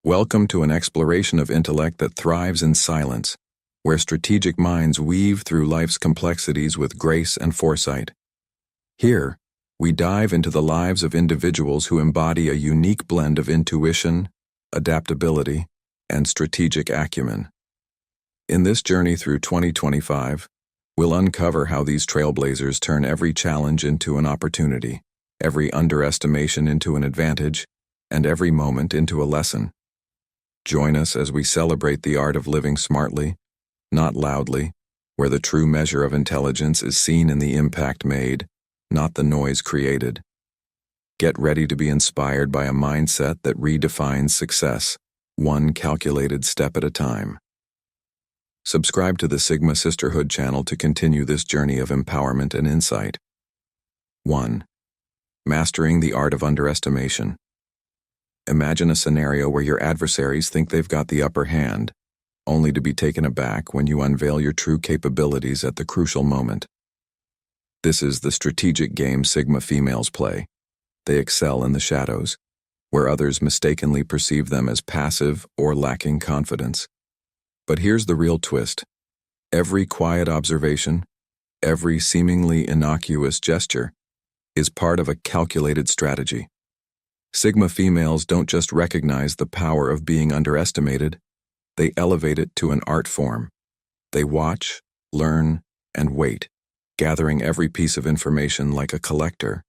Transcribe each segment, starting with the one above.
Welcome to an exploration of intellect that thrives in silence, where strategic minds weave through life's complexities with grace and foresight. Here, we dive into the lives of individuals who embody a unique blend of intuition, adaptability, and strategic acumen. In this journey through 2025, we'll uncover how these trailblazers turn every challenge into an opportunity, every underestimation into an advantage, and every moment into a lesson. Join us as we celebrate the art of living smartly, not loudly, where the true measure of intelligence is seen in the impact made, not the noise created. Get ready to be inspired by a mindset that redefines success, one calculated step at a time. Subscribe to the Sigma Sisterhood channel to continue this journey of empowerment and insight. 1. Mastering the art of underestimation. Imagine a scenario where your adversaries think they've got the upper hand, only to be taken aback when you unveil your true capabilities at the crucial moment. This is the strategic game Sigma females play. They excel in the shadows, where others mistakenly perceive them as passive or lacking confidence. But here's the real twist. Every quiet observation, every seemingly innocuous gesture, is part of a calculated strategy. Sigma females don't just recognize the power of being underestimated, they elevate it to an art form. They watch, learn, and wait, gathering every piece of information like a collector.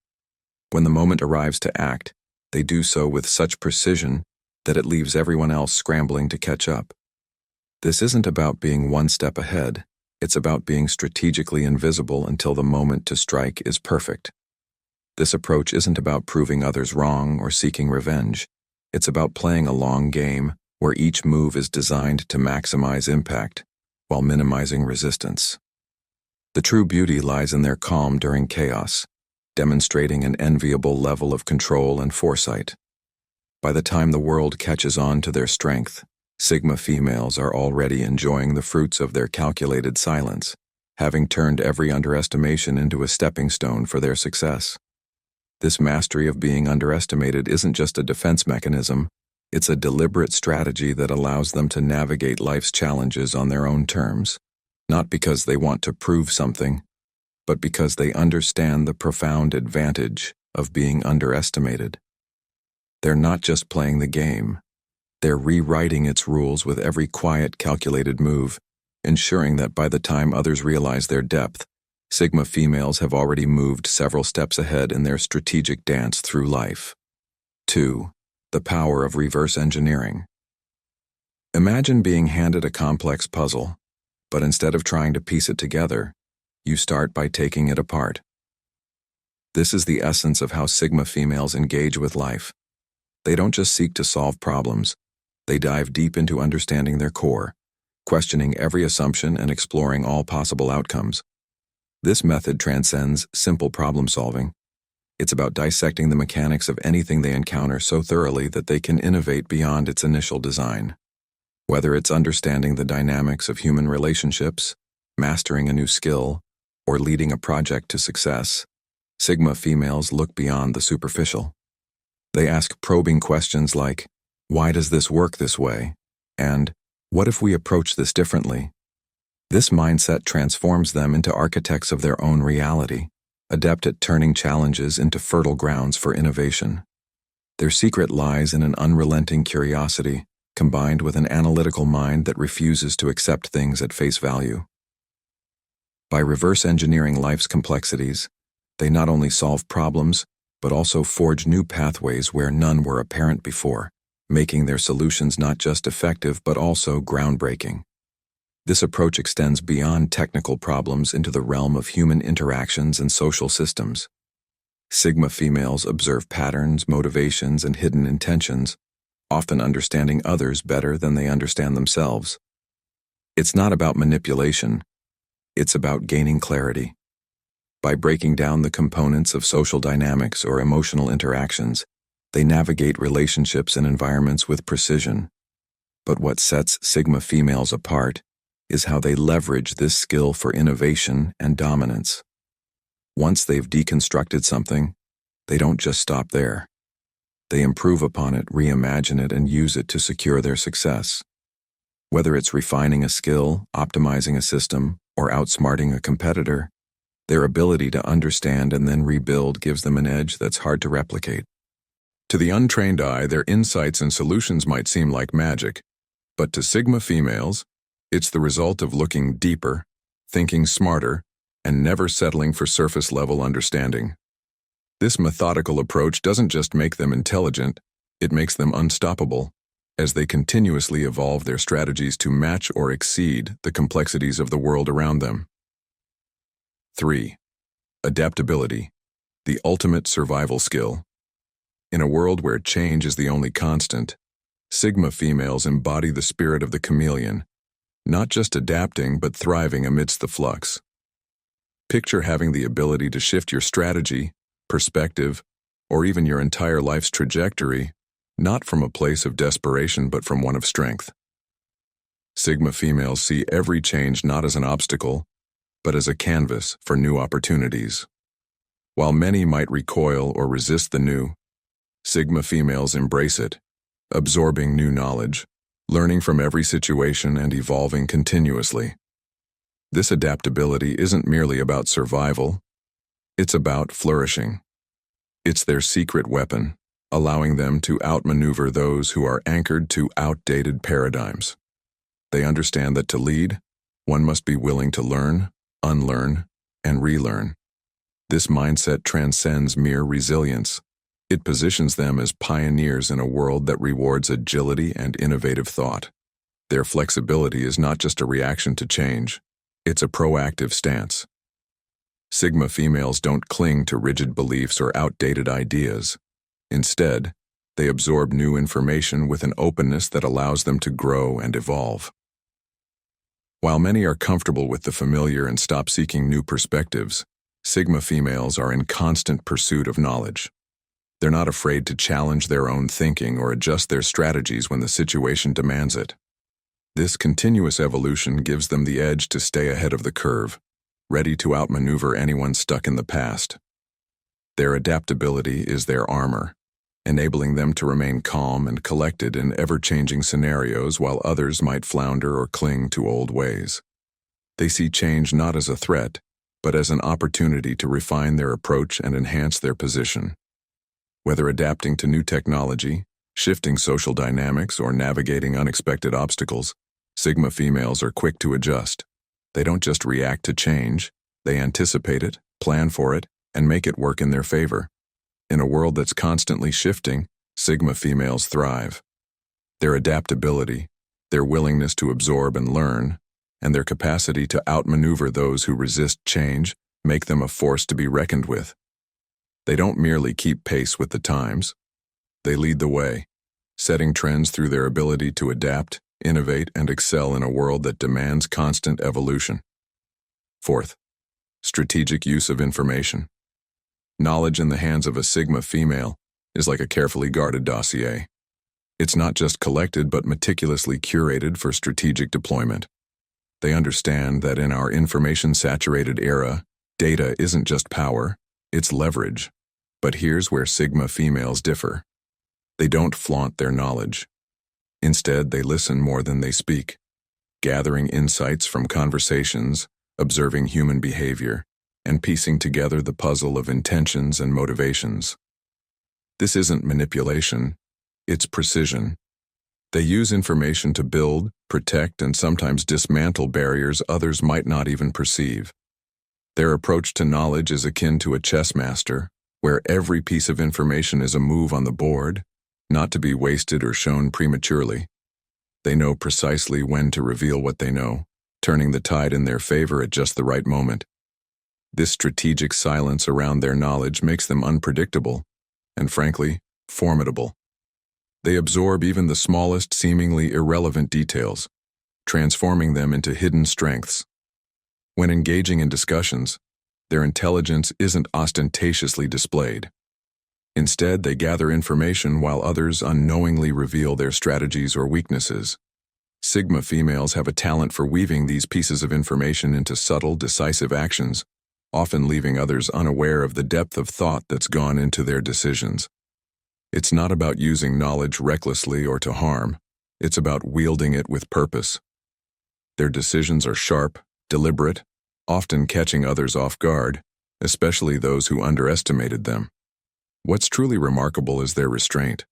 When the moment arrives to act, they do so with such precision that it leaves everyone else scrambling to catch up. This isn't about being one step ahead, it's about being strategically invisible until the moment to strike is perfect. This approach isn't about proving others wrong or seeking revenge. It's about playing a long game where each move is designed to maximize impact while minimizing resistance. The true beauty lies in their calm during chaos, demonstrating an enviable level of control and foresight. By the time the world catches on to their strength, Sigma females are already enjoying the fruits of their calculated silence, having turned every underestimation into a stepping stone for their success. This mastery of being underestimated isn't just a defense mechanism, it's a deliberate strategy that allows them to navigate life's challenges on their own terms, not because they want to prove something, but because they understand the profound advantage of being underestimated. They're not just playing the game, they're rewriting its rules with every quiet, calculated move, ensuring that by the time others realize their depth, Sigma females have already moved several steps ahead in their strategic dance through life. 2. The power of reverse engineering. Imagine being handed a complex puzzle, but instead of trying to piece it together, you start by taking it apart. This is the essence of how Sigma females engage with life. They don't just seek to solve problems, they dive deep into understanding their core, questioning every assumption and exploring all possible outcomes. This method transcends simple problem solving. It's about dissecting the mechanics of anything they encounter so thoroughly that they can innovate beyond its initial design. Whether it's understanding the dynamics of human relationships, mastering a new skill, or leading a project to success, Sigma females look beyond the superficial. They ask probing questions like, "Why does this work this way?" and "What if we approach this differently?" This mindset transforms them into architects of their own reality, adept at turning challenges into fertile grounds for innovation. Their secret lies in an unrelenting curiosity, combined with an analytical mind that refuses to accept things at face value. By reverse engineering life's complexities, they not only solve problems, but also forge new pathways where none were apparent before, making their solutions not just effective but also groundbreaking. This approach extends beyond technical problems into the realm of human interactions and social systems. Sigma females observe patterns, motivations, and hidden intentions, often understanding others better than they understand themselves. It's not about manipulation, it's about gaining clarity. By breaking down the components of social dynamics or emotional interactions, they navigate relationships and environments with precision. But what sets Sigma females apart is how they leverage this skill for innovation and dominance. Once they've deconstructed something, they don't just stop there. They improve upon it, reimagine it, and use it to secure their success. Whether it's refining a skill, optimizing a system, or outsmarting a competitor, their ability to understand and then rebuild gives them an edge that's hard to replicate. To the untrained eye, their insights and solutions might seem like magic, but to Sigma females, it's the result of looking deeper, thinking smarter, and never settling for surface-level understanding. This methodical approach doesn't just make them intelligent, it makes them unstoppable, as they continuously evolve their strategies to match or exceed the complexities of the world around them. 3. Adaptability, the ultimate survival skill. In a world where change is the only constant, Sigma females embody the spirit of the chameleon, not just adapting but thriving amidst the flux. Picture having the ability to shift your strategy, perspective, or even your entire life's trajectory, not from a place of desperation but from one of strength. Sigma females see every change not as an obstacle, but as a canvas for new opportunities. While many might recoil or resist the new, Sigma females embrace it, absorbing new knowledge, learning from every situation and evolving continuously. This adaptability isn't merely about survival, it's about flourishing. It's their secret weapon, allowing them to outmaneuver those who are anchored to outdated paradigms. They understand that to lead, one must be willing to learn, unlearn, and relearn. This mindset transcends mere resilience. It positions them as pioneers in a world that rewards agility and innovative thought. Their flexibility is not just a reaction to change, it's a proactive stance. Sigma females don't cling to rigid beliefs or outdated ideas. Instead, they absorb new information with an openness that allows them to grow and evolve. While many are comfortable with the familiar and stop seeking new perspectives, Sigma females are in constant pursuit of knowledge. They're not afraid to challenge their own thinking or adjust their strategies when the situation demands it. This continuous evolution gives them the edge to stay ahead of the curve, ready to outmaneuver anyone stuck in the past. Their adaptability is their armor, enabling them to remain calm and collected in ever-changing scenarios while others might flounder or cling to old ways. They see change not as a threat, but as an opportunity to refine their approach and enhance their position. Whether adapting to new technology, shifting social dynamics, or navigating unexpected obstacles, Sigma females are quick to adjust. They don't just react to change, they anticipate it, plan for it, and make it work in their favor. In a world that's constantly shifting, Sigma females thrive. Their adaptability, their willingness to absorb and learn, and their capacity to outmaneuver those who resist change make them a force to be reckoned with. They don't merely keep pace with the times. They lead the way, setting trends through their ability to adapt, innovate, and excel in a world that demands constant evolution. 4th, strategic use of information. Knowledge in the hands of a Sigma female is like a carefully guarded dossier. It's not just collected but meticulously curated for strategic deployment. They understand that in our information-saturated era, data isn't just power, it's leverage. But here's where Sigma females differ. They don't flaunt their knowledge. Instead, they listen more than they speak, gathering insights from conversations, observing human behavior, and piecing together the puzzle of intentions and motivations. This isn't manipulation, it's precision. They use information to build, protect, and sometimes dismantle barriers others might not even perceive. Their approach to knowledge is akin to a chess master, where every piece of information is a move on the board, not to be wasted or shown prematurely. They know precisely when to reveal what they know, turning the tide in their favor at just the right moment. This strategic silence around their knowledge makes them unpredictable, and frankly, formidable. They absorb even the smallest, seemingly irrelevant details, transforming them into hidden strengths. When engaging in discussions, their intelligence isn't ostentatiously displayed. Instead, they gather information while others unknowingly reveal their strategies or weaknesses. Sigma females have a talent for weaving these pieces of information into subtle, decisive actions, often leaving others unaware of the depth of thought that's gone into their decisions. It's not about using knowledge recklessly or to harm. It's about wielding it with purpose. Their decisions are sharp, deliberate, often catching others off guard, especially those who underestimated them. What's truly remarkable is their restraint.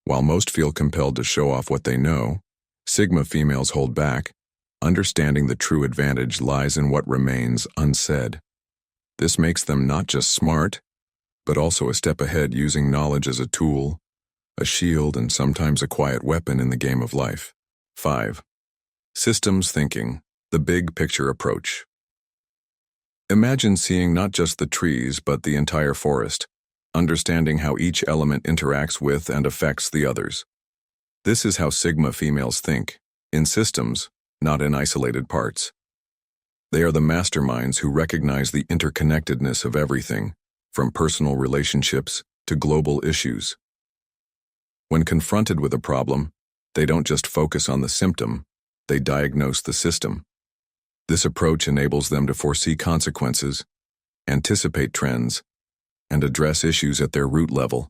While most feel compelled to show off what they know, Sigma females hold back. Understanding the true advantage lies in what remains unsaid. This makes them not just smart, but also a step ahead, using knowledge as a tool, a shield, and sometimes a quiet weapon in the game of life. 5. Systems thinking, the big picture approach. Imagine seeing not just the trees, but the entire forest, understanding how each element interacts with and affects the others. This is how Sigma females think, in systems, not in isolated parts. They are the masterminds who recognize the interconnectedness of everything, from personal relationships to global issues. When confronted with a problem, they don't just focus on the symptom, they diagnose the system. This approach enables them to foresee consequences, anticipate trends, and address issues at their root level,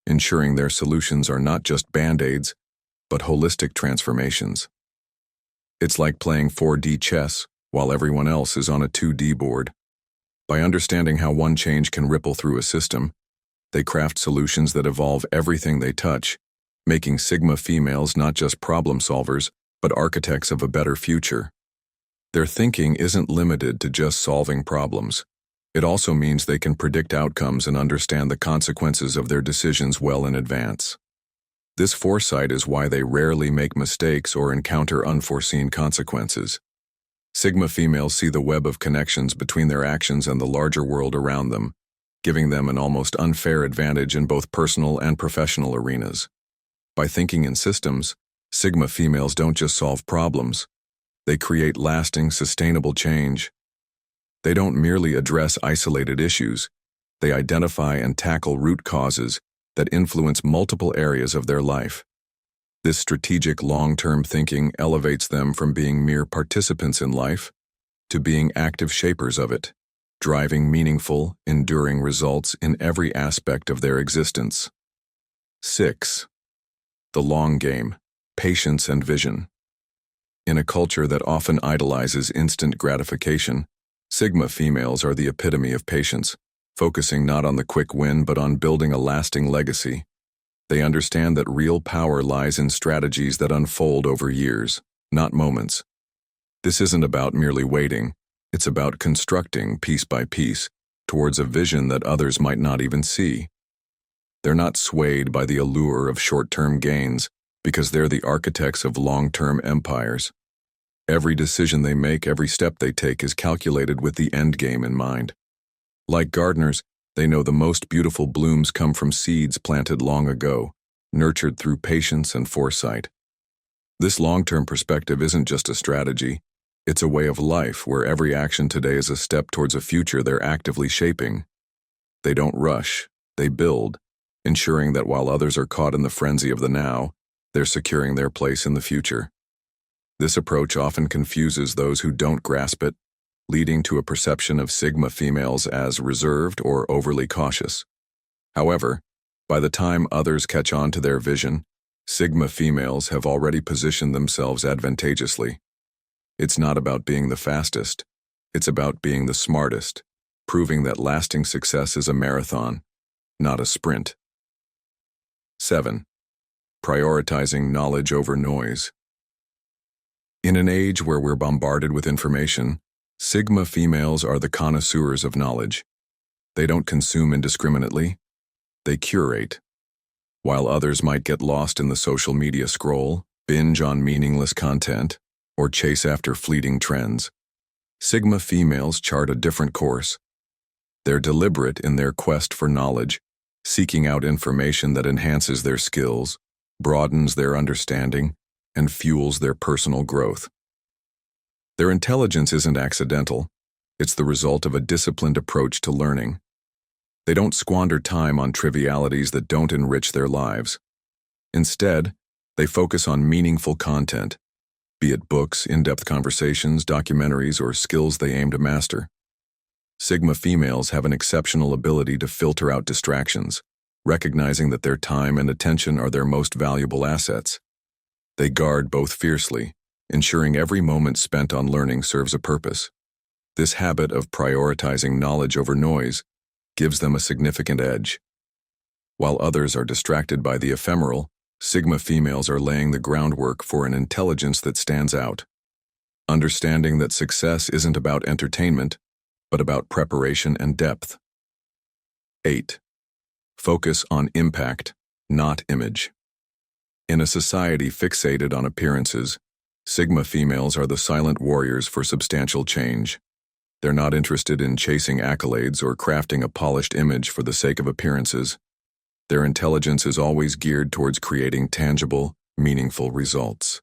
ensuring their solutions are not just band-aids, but holistic transformations. It's like playing 4D chess while everyone else is on a 2D board. By understanding how one change can ripple through a system, they craft solutions that evolve everything they touch, making Sigma females not just problem solvers, but architects of a better future. Their thinking isn't limited to just solving problems. It also means they can predict outcomes and understand the consequences of their decisions well in advance. This foresight is why they rarely make mistakes or encounter unforeseen consequences. Sigma females see the web of connections between their actions and the larger world around them, giving them an almost unfair advantage in both personal and professional arenas. By thinking in systems, Sigma females don't just solve problems, they create lasting, sustainable change. They don't merely address isolated issues, they identify and tackle root causes that influence multiple areas of their life. This strategic long-term thinking elevates them from being mere participants in life to being active shapers of it, driving meaningful, enduring results in every aspect of their existence. 6. The long game, patience and vision. In a culture that often idolizes instant gratification, Sigma females are the epitome of patience, focusing not on the quick win but on building a lasting legacy. They understand that real power lies in strategies that unfold over years, not moments. This isn't about merely waiting, it's about constructing, piece by piece, towards a vision that others might not even see. They're not swayed by the allure of short-term gains, because they're the architects of long-term empires. Every decision they make, every step they take is calculated with the end game in mind. Like gardeners, they know the most beautiful blooms come from seeds planted long ago, nurtured through patience and foresight. This long-term perspective isn't just a strategy, it's a way of life where every action today is a step towards a future they're actively shaping. They don't rush, they build, ensuring that while others are caught in the frenzy of the now, they're securing their place in the future. This approach often confuses those who don't grasp it, leading to a perception of Sigma females as reserved or overly cautious. However, by the time others catch on to their vision, Sigma females have already positioned themselves advantageously. It's not about being the fastest, it's about being the smartest, proving that lasting success is a marathon, not a sprint. 7. Prioritizing knowledge over noise. In an age where we're bombarded with information, Sigma females are the connoisseurs of knowledge. They don't consume indiscriminately, they curate. While others might get lost in the social media scroll, binge on meaningless content, or chase after fleeting trends, Sigma females chart a different course. They're deliberate in their quest for knowledge, seeking out information that enhances their skills, broadens their understanding, and fuels their personal growth. Their intelligence isn't accidental, it's the result of a disciplined approach to learning. They don't squander time on trivialities that don't enrich their lives. Instead, they focus on meaningful content, be it books, in-depth conversations, documentaries, or skills they aim to master. Sigma females have an exceptional ability to filter out distractions, recognizing that their time and attention are their most valuable assets. They guard both fiercely, ensuring every moment spent on learning serves a purpose. This habit of prioritizing knowledge over noise gives them a significant edge. While others are distracted by the ephemeral, Sigma females are laying the groundwork for an intelligence that stands out. Understanding that success isn't about entertainment, but about preparation and depth. 8. Focus on impact, not image. In a society fixated on appearances, Sigma females are the silent warriors for substantial change. They're not interested in chasing accolades or crafting a polished image for the sake of appearances. Their intelligence is always geared towards creating tangible, meaningful results.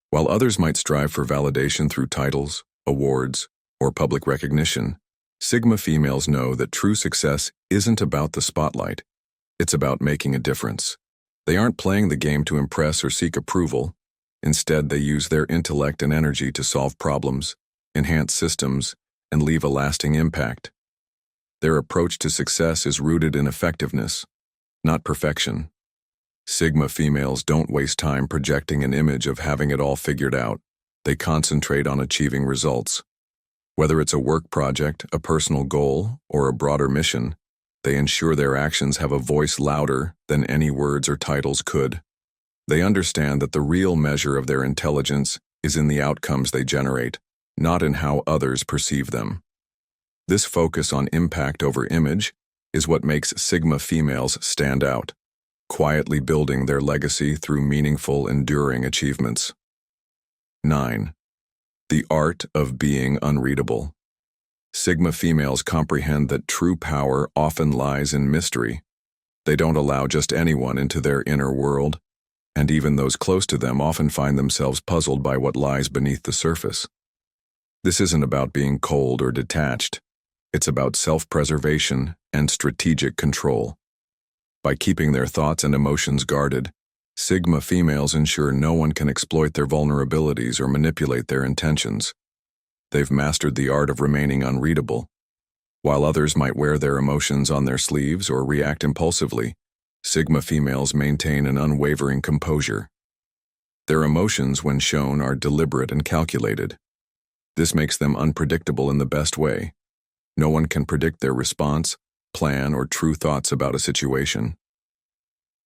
While others might strive for validation through titles, awards, or public recognition, Sigma females know that true success isn't about the spotlight. It's about making a difference. They aren't playing the game to impress or seek approval. Instead, they use their intellect and energy to solve problems, enhance systems, and leave a lasting impact. Their approach to success is rooted in effectiveness, not perfection. Sigma females don't waste time projecting an image of having it all figured out. They concentrate on achieving results. Whether it's a work project, a personal goal, or a broader mission, they ensure their actions have a voice louder than any words or titles could. They understand that the real measure of their intelligence is in the outcomes they generate, not in how others perceive them. This focus on impact over image is what makes Sigma females stand out, quietly building their legacy through meaningful, enduring achievements. 9. The art of being unreadable. Sigma females comprehend that true power often lies in mystery. They don't allow just anyone into their inner world, and even those close to them often find themselves puzzled by what lies beneath the surface. This isn't about being cold or detached. It's about self-preservation and strategic control. By keeping their thoughts and emotions guarded, Sigma females ensure no one can exploit their vulnerabilities or manipulate their intentions. They've mastered the art of remaining unreadable. While others might wear their emotions on their sleeves or react impulsively, Sigma females maintain an unwavering composure. Their emotions, when shown, are deliberate and calculated. This makes them unpredictable in the best way. No one can predict their response, plan, or true thoughts about a situation.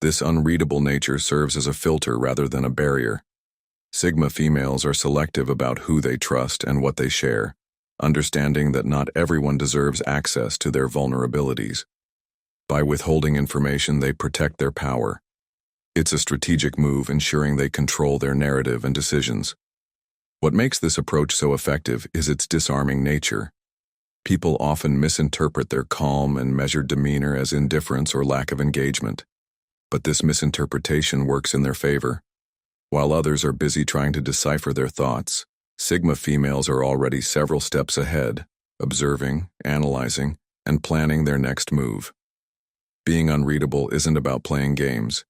This unreadable nature serves as a filter rather than a barrier. Sigma females are selective about who they trust and what they share, understanding that not everyone deserves access to their vulnerabilities. By withholding information, they protect their power. It's a strategic move, ensuring they control their narrative and decisions. What makes this approach so effective is its disarming nature. People often misinterpret their calm and measured demeanor as indifference or lack of engagement. But this misinterpretation works in their favor. While others are busy trying to decipher their thoughts, Sigma females are already several steps ahead, observing, analyzing, and planning their next move. Being unreadable isn't about playing games.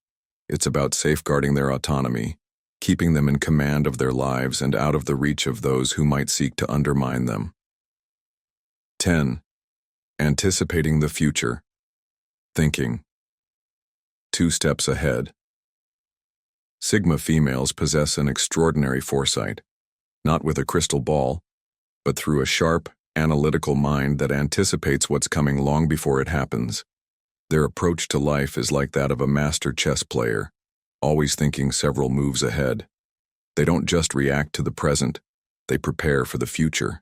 It's about safeguarding their autonomy, keeping them in command of their lives and out of the reach of those who might seek to undermine them. 10. Anticipating the future. Thinking. 2 steps ahead. Sigma females possess an extraordinary foresight, not with a crystal ball, but through a sharp, analytical mind that anticipates what's coming long before it happens. Their approach to life is like that of a master chess player, always thinking several moves ahead. They don't just react to the present, they prepare for the future.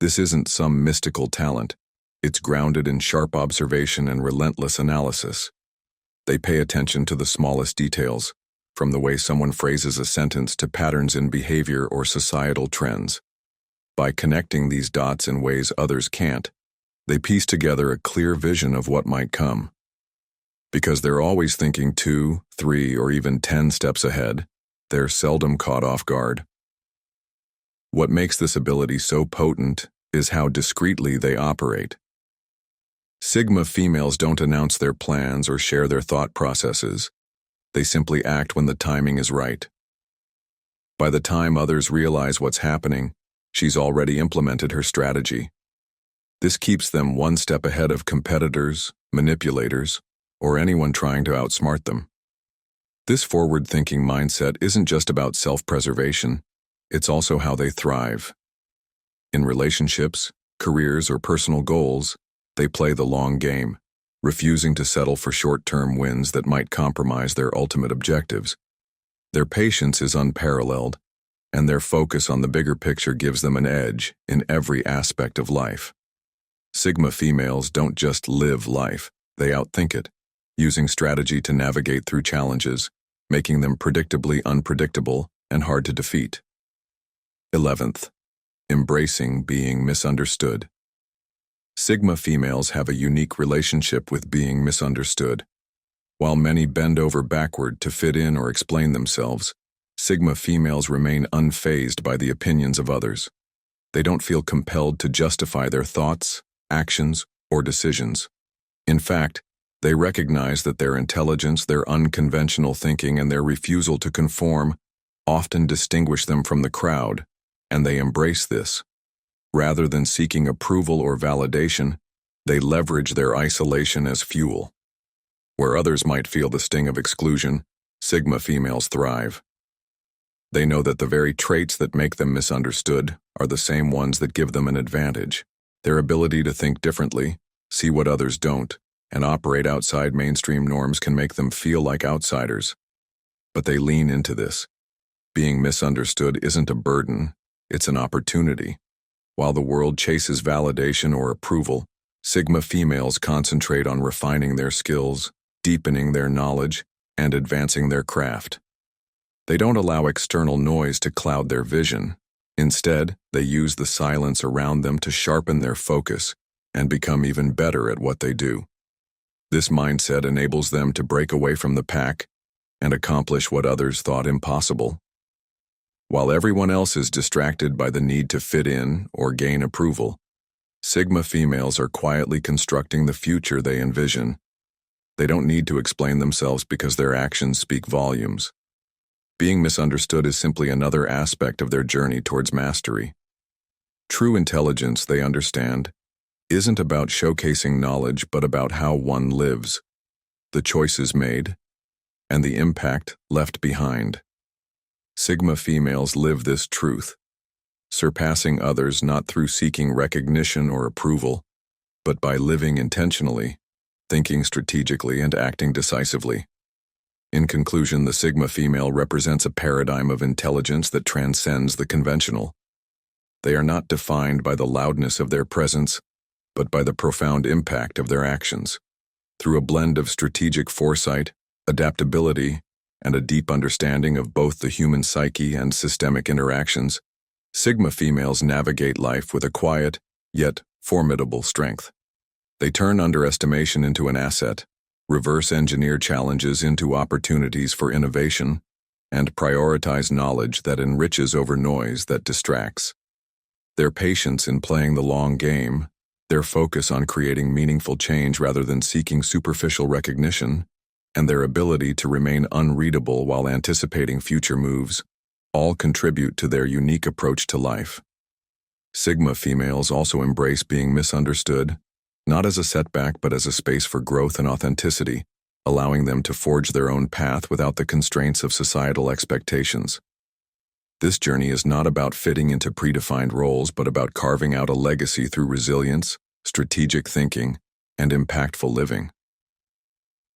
This isn't some mystical talent. It's grounded in sharp observation and relentless analysis. They pay attention to the smallest details, from the way someone phrases a sentence to patterns in behavior or societal trends. By connecting these dots in ways others can't, they piece together a clear vision of what might come. Because they're always thinking 2, 3, or even 10 steps ahead, they're seldom caught off guard. What makes this ability so potent is how discreetly they operate. Sigma females don't announce their plans or share their thought processes. They simply act when the timing is right. By the time others realize what's happening, she's already implemented her strategy. This keeps them one step ahead of competitors, manipulators, or anyone trying to outsmart them. This forward-thinking mindset isn't just about self-preservation, it's also how they thrive. In relationships, careers, or personal goals, they play the long game, refusing to settle for short-term wins that might compromise their ultimate objectives. Their patience is unparalleled, and their focus on the bigger picture gives them an edge in every aspect of life. Sigma females don't just live life, they outthink it, using strategy to navigate through challenges, making them predictably unpredictable and hard to defeat. 11th, embracing being misunderstood. Sigma females have a unique relationship with being misunderstood. While many bend over backward to fit in or explain themselves, Sigma females remain unfazed by the opinions of others. They don't feel compelled to justify their thoughts, actions, or decisions. In fact, they recognize that their intelligence, their unconventional thinking, and their refusal to conform often distinguish them from the crowd, and they embrace this. Rather than seeking approval or validation, they leverage their isolation as fuel. Where others might feel the sting of exclusion, Sigma females thrive. They know that the very traits that make them misunderstood are the same ones that give them an advantage. Their ability to think differently, see what others don't, and operate outside mainstream norms can make them feel like outsiders. But they lean into this. Being misunderstood isn't a burden, it's an opportunity. While the world chases validation or approval, Sigma females concentrate on refining their skills, deepening their knowledge, and advancing their craft. They don't allow external noise to cloud their vision. Instead, they use the silence around them to sharpen their focus and become even better at what they do. This mindset enables them to break away from the pack and accomplish what others thought impossible. While everyone else is distracted by the need to fit in or gain approval, Sigma females are quietly constructing the future they envision. They don't need to explain themselves because their actions speak volumes. Being misunderstood is simply another aspect of their journey towards mastery. True intelligence, they understand, isn't about showcasing knowledge but about how one lives, the choices made, and the impact left behind. Sigma females live this truth, surpassing others not through seeking recognition or approval, but by living intentionally, thinking strategically, and acting decisively. In conclusion, the Sigma female represents a paradigm of intelligence that transcends the conventional. They are not defined by the loudness of their presence, but by the profound impact of their actions. Through a blend of strategic foresight, adaptability, and a deep understanding of both the human psyche and systemic interactions, Sigma females navigate life with a quiet, yet formidable strength. They turn underestimation into an asset, reverse engineer challenges into opportunities for innovation, and prioritize knowledge that enriches over noise that distracts. Their patience in playing the long game, their focus on creating meaningful change rather than seeking superficial recognition, and their ability to remain unreadable while anticipating future moves, all contribute to their unique approach to life. Sigma females also embrace being misunderstood, not as a setback but as a space for growth and authenticity, allowing them to forge their own path without the constraints of societal expectations. This journey is not about fitting into predefined roles but about carving out a legacy through resilience, strategic thinking, and impactful living.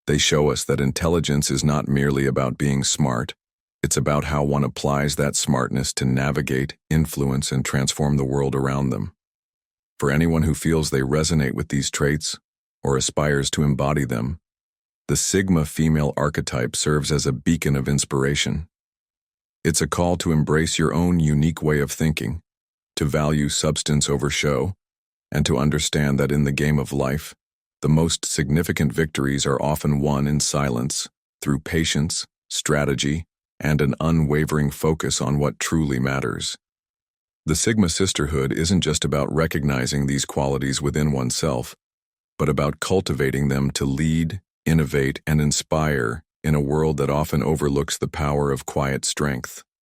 They show us that intelligence is not merely about being smart, it's about how one applies that smartness to navigate, influence, and transform the world around them. For anyone who feels they resonate with these traits, or aspires to embody them, the Sigma female archetype serves as a beacon of inspiration. It's a call to embrace your own unique way of thinking, to value substance over show, and to understand that in the game of life, the most significant victories are often won in silence, through patience, strategy, and an unwavering focus on what truly matters. The Sigma sisterhood isn't just about recognizing these qualities within oneself, but about cultivating them to lead, innovate, and inspire in a world that often overlooks the power of quiet strength.